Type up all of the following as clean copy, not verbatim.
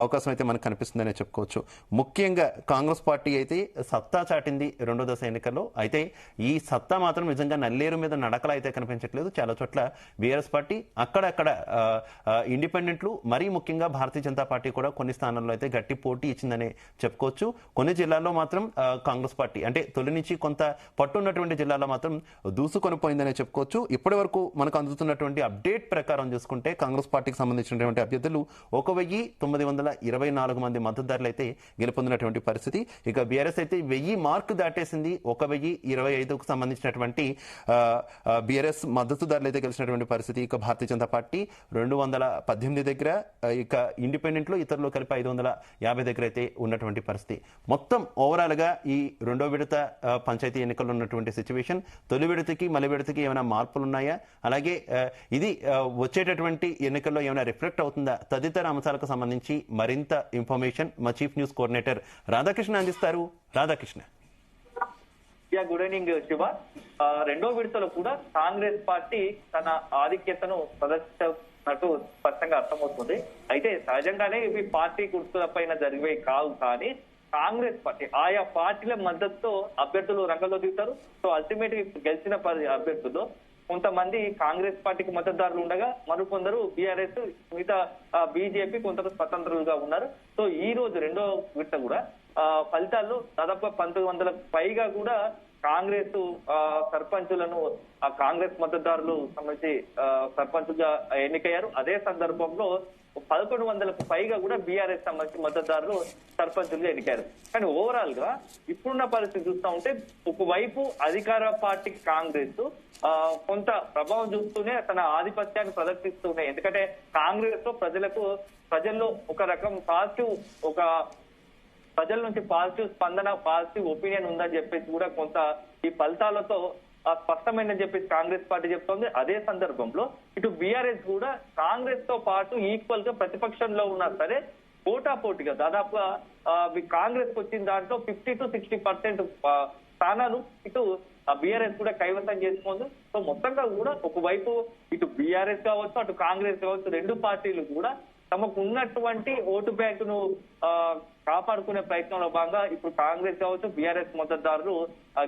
అవకాశం అయితే మనకు కనిపిస్తుందనే చెప్పుకోవచ్చు. ముఖ్యంగా కాంగ్రెస్ పార్టీ అయితే సత్తా చాటింది రెండో దశ ఎన్నికల్లో. అయితే ఈ సత్తా మాత్రం నిజంగా నల్లేరు మీద నడకలా అయితే కనిపించట్లేదు. చాలా చోట్ల బీఆర్ఎస్ పార్టీ, అక్కడక్కడ ఇండిపెండెంట్లు, మరీ ముఖ్యంగా భారతీయ జనతా పార్టీ కూడా కొన్ని స్థానాల్లో అయితే గట్టి పోటీ ఇచ్చిందనే చెప్పుకోవచ్చు. కొన్ని జిల్లాల్లో మాత్రం కాంగ్రెస్ పార్టీ అంటే తొలి నుంచి కొంత పట్టున్నటువంటి జిల్లాల్లో మాత్రం దూసుకొని పోయిందనే చెప్పుకోవచ్చు. ఇప్పటి వరకు మనకు అందుతున్నటువంటి అప్డేట్ ప్రకారం చూసుకుంటే కాంగ్రెస్ పార్టీకి సంబంధించినటువంటి అభ్యర్థులు 1924 మంది మద్దతుదారులు అయితే గెలుపొందినటువంటి పరిస్థితి. ఇక బీఆర్ఎస్ అయితే 1000 మార్క్ దాటేసింది. 1025కు సంబంధించినటువంటి బీఆర్ఎస్ మద్దతుదారులు అయితే గెలిచినటువంటి పరిస్థితి. ఇక భారతీయ జనతా పార్టీ 218 దగ్గర, ఇక ఇండిపెండెంట్లు ఇతరులు కలిపి 550 దగ్గర అయితే ఉన్నటువంటి పరిస్థితి. మొత్తం ఓవరాల్ గా ఈ రెండో విడత పంచాయతీ ఎన్నికల్లో ఉన్నటువంటి సిచ్యువేషన్, తొలి విడతకి మలి విడతకి ఏమైనా మార్పులు ఉన్నాయా, అలాగే ఇది వచ్చేటటువంటి ఎన్నికల్లో ఏమైనా రిఫ్లెక్ట్ అవుతుందా, తదితర అంశాలకు సంబంధించి మరింత ఇన్ఫర్మేషన్ మా చీఫ్ న్యూస్ కోఆర్డినేటర్ రాధాకృష్ణ అందిస్తారు. రాధాకృష్ణ. Good evening Shiva. రెండో విడతలో కూడా కాంగ్రెస్ పార్టీ తన ఆధిక్యతను ప్రదర్శించినట్టు స్పష్టంగా అర్థమవుతుంది. అయితే సహజంగానే ఇవి పార్టీ గుర్తుల పైన జరిగేవి కావు, కానీ కాంగ్రెస్ పార్టీ ఆయా పార్టీల మద్దతుతో అభ్యర్థులు రంగంలో దిగుతారు. సో అల్టిమేట్ గా గెలిచిన అభ్యర్థులు కొంతమంది కాంగ్రెస్ పార్టీకి మద్దతుదారులు ఉండగా మరికొందరు బీఆర్ఎస్, మిగతా బీజేపీ, కొందరు స్వతంత్రులుగా ఉన్నారు. సో ఈ రోజు రెండో విడత కూడా ఫలితాల్లో దాదాపుగా 1900కు పైగా కూడా కాంగ్రెస్ సర్పంచులను కాంగ్రెస్ మద్దతుదారులు సంబంధించి సర్పంచులుగా ఎన్నికయ్యారు. అదే సందర్భంలో 1100కు పైగా కూడా బీఆర్ఎస్ సంబంధించి మద్దతుదారులు సర్పంచులుగా ఎన్నికారు. కానీ ఓవరాల్ గా ఇప్పుడున్న పరిస్థితి చూస్తా ఉంటే ఒకవైపు అధికార పార్టీ కాంగ్రెస్ కొంత ప్రభావం చూస్తూనే తన ఆధిపత్యాన్ని ప్రదర్శిస్తూనే, ఎందుకంటే కాంగ్రెస్ లో ప్రజల్లో ఒక రకం పాజిటివ్, ఒక ప్రజల నుంచి పాజిటివ్ స్పందన, పాజిటివ్ ఒపీనియన్ ఉందని చెప్పేసి కూడా కొంత ఈ ఫలితాలతో స్పష్టమైందని చెప్పేసి కాంగ్రెస్ పార్టీ చెప్తోంది. అదే సందర్భంలో ఇటు బీఆర్ఎస్ కూడా కాంగ్రెస్ తో పాటు ఈక్వల్ గా ప్రతిపక్షంలో ఉన్నా సరే పోటాపోటీగా దాదాపుగా కాంగ్రెస్ వచ్చిన దాంట్లో 50 to 60% స్థానాలు ఇటు బీఆర్ఎస్ కూడా కైవసం చేసుకుంది. సో మొత్తంగా కూడా ఒకవైపు ఇటు బీఆర్ఎస్ కావచ్చు, అటు కాంగ్రెస్ కావచ్చు, రెండు పార్టీలు కూడా తమకు ఉన్నటువంటి ఓటు బ్యాంకును కాపాడుకునే ప్రయత్నంలో భాగంగా ఇప్పుడు కాంగ్రెస్ కావచ్చు, బీఆర్ఎస్ మద్దతుదారులు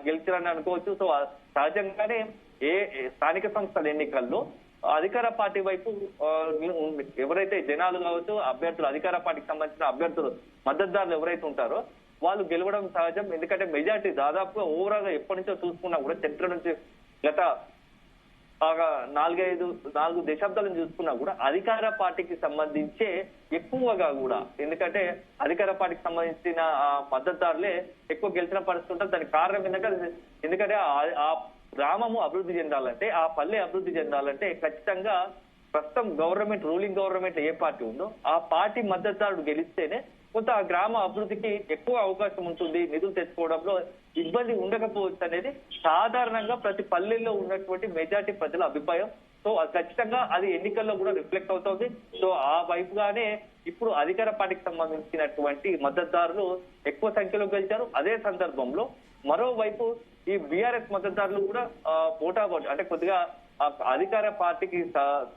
గెలిచారని అనుకోవచ్చు. సో సహజంగానే స్థానిక సంస్థల ఎన్నికల్లో అధికార పార్టీ వైపు ఎవరైతే జనాలు కావచ్చు, అభ్యర్థులు, అధికార పార్టీకి సంబంధించిన అభ్యర్థులు మద్దతుదారులు ఎవరైతే ఉంటారో వాళ్ళు గెలవడం సహజం. ఎందుకంటే మెజార్టీ దాదాపుగా ఓవరాల్ గా ఎప్పటి నుంచో చూసుకున్నా కూడా చరిత్ర నుంచి గత 4 దశాబ్దాలను చూసుకున్నా కూడా అధికార పార్టీకి సంబంధించే ఎక్కువగా కూడా, ఎందుకంటే అధికార పార్టీకి సంబంధించిన మద్దతుదారులే ఎక్కువ గెలిచిన పరిస్థితి ఉంటుంది. దానికి కారణం ఎందుకంటే ఆ గ్రామము అభివృద్ధి చెందాలంటే, ఆ పల్లె అభివృద్ధి చెందాలంటే ఖచ్చితంగా ప్రస్తుతం గవర్నమెంట్, రూలింగ్ గవర్నమెంట్ ఏ పార్టీ ఉందో ఆ పార్టీ మద్దతుదారుడు గెలిస్తేనే కొంత ఆ గ్రామ అభివృద్ధికి ఎక్కువ అవకాశం ఉంటుంది, నిధులు తెచ్చుకోవడంలో ఇబ్బంది ఉండకపోవచ్చు అనేది సాధారణంగా ప్రతి పల్లెల్లో ఉన్నటువంటి మెజార్టీ ప్రజల అభిప్రాయం. సో ఖచ్చితంగా అది ఎన్నికల్లో కూడా రిఫ్లెక్ట్ అవుతుంది. సో ఆ వైపుగానే ఇప్పుడు అధికార పార్టీకి సంబంధించినటువంటి మద్దతుదారులు ఎక్కువ సంఖ్యలో గెలిచారు. అదే సందర్భంలో మరోవైపు ఈ బీఆర్ఎస్ మద్దతుదారులు కూడా పోటాపోటీ అంటే కొద్దిగా అధికార పార్టీకి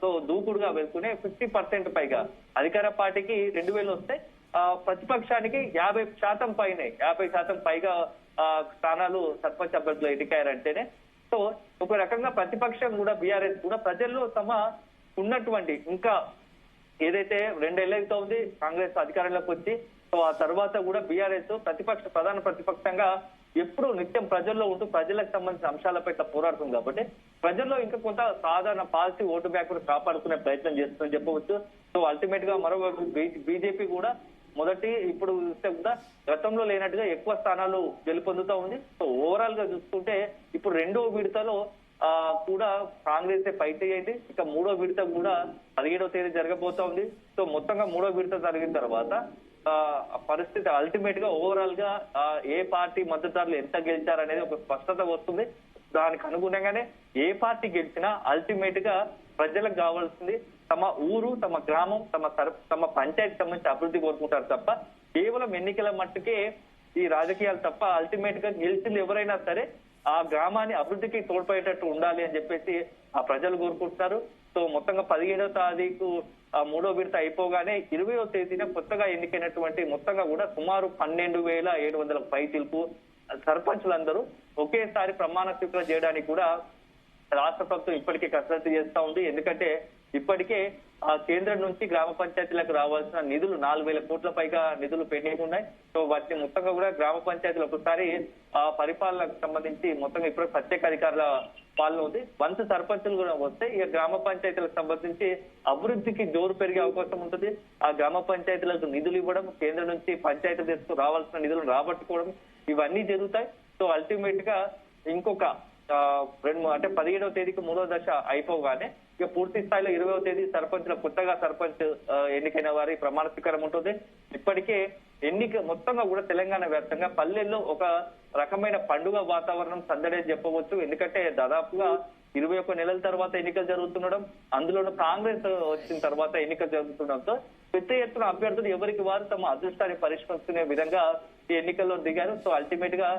తో దూకుడుగా వెళ్తూనే 50% పైగా అధికార పార్టీకి 2000 వస్తే ప్రతిపక్షానికి 50% పైనే, 50% పైగా స్థానాలు సర్పంచ్ అభ్యర్థులు ఎన్నికయ్యారంటేనే సో ఒక రకంగా ప్రతిపక్షం కూడా బీఆర్ఎస్ కూడా ప్రజల్లో తమ ఉన్నటువంటి ఇంకా ఏదైతే 2 ఏళ్ల అవుతుంది కాంగ్రెస్ అధికారంలోకి వచ్చి, సో ఆ తర్వాత కూడా బీఆర్ఎస్ ప్రధాన ప్రతిపక్షంగా ఎప్పుడు నిత్యం ప్రజల్లో ఉంటూ ప్రజలకు సంబంధించిన అంశాలపై పోరాడుతుంది. కాబట్టి ప్రజల్లో ఇంకా కొంత సాధారణ పాజిటివ్ ఓటు బ్యాంకును కాపాడుకునే ప్రయత్నం చేస్తుందని చెప్పవచ్చు. సో అల్టిమేట్ గా మరోవైపు బీజేపీ కూడా ఇప్పుడు చూస్తే కూడా గతంలో లేనట్టుగా ఎక్కువ స్థానాలు గెలుపొందుతా ఉంది. సో ఓవరాల్ గా చూసుకుంటే ఇప్పుడు రెండో విడతలో కూడా కాంగ్రెస్ ఫైట్ అయ్యింది. ఇక మూడో విడత కూడా 17వ తేదీ జరగబోతా ఉంది. సో మొత్తంగా మూడో విడత జరిగిన తర్వాత పరిస్థితి అల్టిమేట్ గా ఓవరాల్ గా ఏ పార్టీ మద్దతుదారులు ఎంత గెలిచారనేది ఒక స్పష్టత వస్తుంది. దానికి అనుగుణంగానే ఏ పార్టీ గెలిచినా అల్టిమేట్ గా ప్రజలకు కావాల్సింది తమ ఊరు, తమ గ్రామం, తమ పంచాయతీ సంబంధించి అభివృద్ధి కోరుకుంటారు తప్ప కేవలం ఎన్నికల మట్టుకే ఈ రాజకీయాలు తప్ప అల్టిమేట్ గా గెలిచింది ఎవరైనా సరే ఆ గ్రామాన్ని అభివృద్ధికి తోడ్పడేటట్టు ఉండాలి అని చెప్పేసి ఆ ప్రజలు కోరుకుంటున్నారు. సో మొత్తంగా 17వ తారీఖు మూడో విడత అయిపోగానే 20వ తేదీన కొత్తగా ఎన్నికైనటువంటి మొత్తంగా కూడా సుమారు 12,700 పైచిలుకు సర్పంచులందరూ ఒకేసారి ప్రమాణ స్వీకారం చేయడానికి కూడా రాష్ట్ర ప్రభుత్వం ఇప్పటికే కసరత్తు చేస్తా ఉంది. ఎందుకంటే ఇప్పటికే కేంద్రం నుంచి గ్రామ పంచాయతీలకు రావాల్సిన నిధులు 4,000 కోట్ల పైగా నిధులు పెండింగ్ ఉన్నాయి. సో వాటిని మొత్తంగా కూడా గ్రామ పంచాయతీలు ఒకసారి పరిపాలనకు సంబంధించి మొత్తంగా ఇప్పుడు ప్రత్యేక అధికారుల పాలన ఉంది. వంతు సర్పంచులు కూడా వస్తే ఇక గ్రామ పంచాయతీలకు సంబంధించి అభివృద్ధికి జోరు పెరిగే అవకాశం ఉంటుంది. ఆ గ్రామ పంచాయతీలకు నిధులు ఇవ్వడం, కేంద్రం నుంచి పంచాయతీ తీసుకు రావాల్సిన నిధులు రాబట్టుకోవడం ఇవన్నీ జరుగుతాయి. సో అల్టిమేట్ గా ఇంకొక అంటే 17వ తేదీకి మూడో దశ అయిపోగానే ఇక పూర్తి స్థాయిలో 20వ తేదీ కొత్తగా సర్పంచ్ ఎన్నికైన వారి ప్రమాణ స్వీకారం ఉంటుంది. ఇప్పటికే ఎన్నిక మొత్తంగా కూడా తెలంగాణ వ్యాప్తంగా పల్లెల్లో ఒక రకమైన పండుగ వాతావరణం సందడే చెప్పవచ్చు. ఎందుకంటే దాదాపుగా 21 నెలల తర్వాత ఎన్నికలు జరుగుతుండడం, అందులోనూ కాంగ్రెస్ వచ్చిన తర్వాత ఎన్నికలు జరుగుతుండడంతో పెద్ద ఎత్తున అభ్యర్థులు ఎవరికి వారు తమ అదృష్టాన్ని పరిష్కరించుకునే విధంగా ఈ ఎన్నికల్లో దిగారు. సో అల్టిమేట్ గా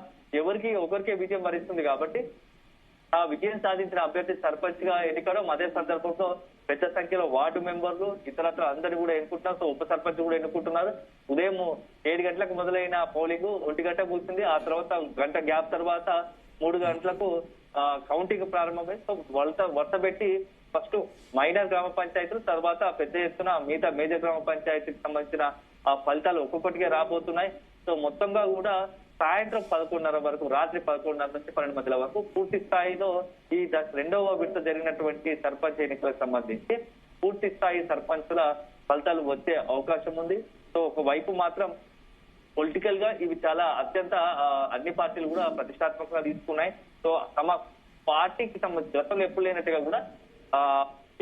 ఒకరికే విజయం వరిస్తుంది కాబట్టి ఆ విజయం సాధించిన అభ్యర్థి సర్పంచ్ గా ఎన్నికడం, అదే సందర్భంలో పెద్ద సంఖ్యలో వార్డు మెంబర్లు ఇతరత్ర అందరినీ కూడా ఎన్నుకుంటున్నారు. సో ఉప సర్పంచ్ కూడా ఎన్నుకుంటున్నారు. ఉదయం 7 గంటలకు మొదలైన పోలింగ్ 1 గంట ముగిసింది. ఆ తర్వాత గంట గ్యాప్ తర్వాత 3 గంటలకు కౌంటింగ్ ప్రారంభమైంది. సో వరుస పెట్టి ఫస్ట్ మైనర్ గ్రామ పంచాయతీలు, తర్వాత పెద్ద ఎత్తున మిగతా మేజర్ గ్రామ పంచాయతీకి సంబంధించిన ఫలితాలు ఒక్కొక్కటిగా రాబోతున్నాయి. సో మొత్తంగా కూడా సాయంత్రం 11:30 వరకు, రాత్రి 11:30 నుంచి 12 మధ్యల వరకు పూర్తి స్థాయిలో ఈ రెండవ విడత జరిగినటువంటి సర్పంచ్ ఎన్నికలకు సంబంధించి పూర్తి స్థాయి సర్పంచుల ఫలితాలు వచ్చే అవకాశం ఉంది. సో ఒకవైపు మాత్రం పొలిటికల్ గా ఇవి చాలా అత్యంత అన్ని పార్టీలు కూడా ప్రతిష్టాత్మకంగా తీసుకున్నాయి. సో తమ పార్టీకి సంబంధించి గతంలో ఎప్పుడు లేనట్టుగా కూడా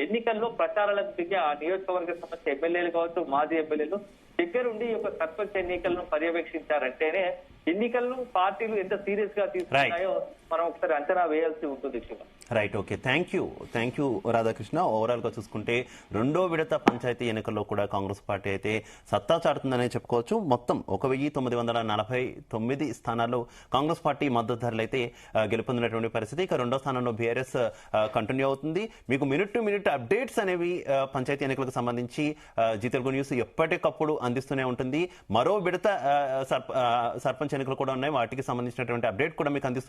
ఎన్నికల్లో ప్రచారాలకు దిగే ఆ నియోజకవర్గ సంబంధించి ఎమ్మెల్యేలు కావచ్చు, మాజీ ఎమ్మెల్యేలు దగ్గరుండి ఈ యొక్క సర్పంచ్ ఎన్నికలను పర్యవేక్షించారంటేనే ఎన్నికలను పార్టీలు ఎంత సీరియస్ గా తీసుకున్నాయో మనం ఒకసారి అంచనా వేయాల్సి ఉంటుంది. Right, okay, thank you Radhakrishna. Overall గా చూసుకుంటే రెండో విడత పంచాయతీ ఎన్నికల్లో కూడా కాంగ్రెస్ పార్టీ అయితే సత్తా చాటుతుందనే చెప్పుకోవచ్చు. మొత్తం 1949 స్థానాల్లో కాంగ్రెస్ పార్టీ మద్దతుదారులు అయితే గెలుపొందినటువంటి పరిస్థితి. ఇక రెండో స్థానంలో బీఆర్ఎస్ కంటిన్యూ అవుతుంది. మీకు మినిట్ టు మినిట్ అప్డేట్స్ అనేవి పంచాయతీ ఎన్నికలకు సంబంధించి జీ తెలుగు న్యూస్ ఎప్పటికప్పుడు అందిస్తూనే ఉంటుంది. మరో విడత సర్పంచ్ ఎన్నికలు కూడా ఉన్నాయి, వాటికి సంబంధించినటువంటి అప్డేట్ కూడా మీకు అందిస్తూ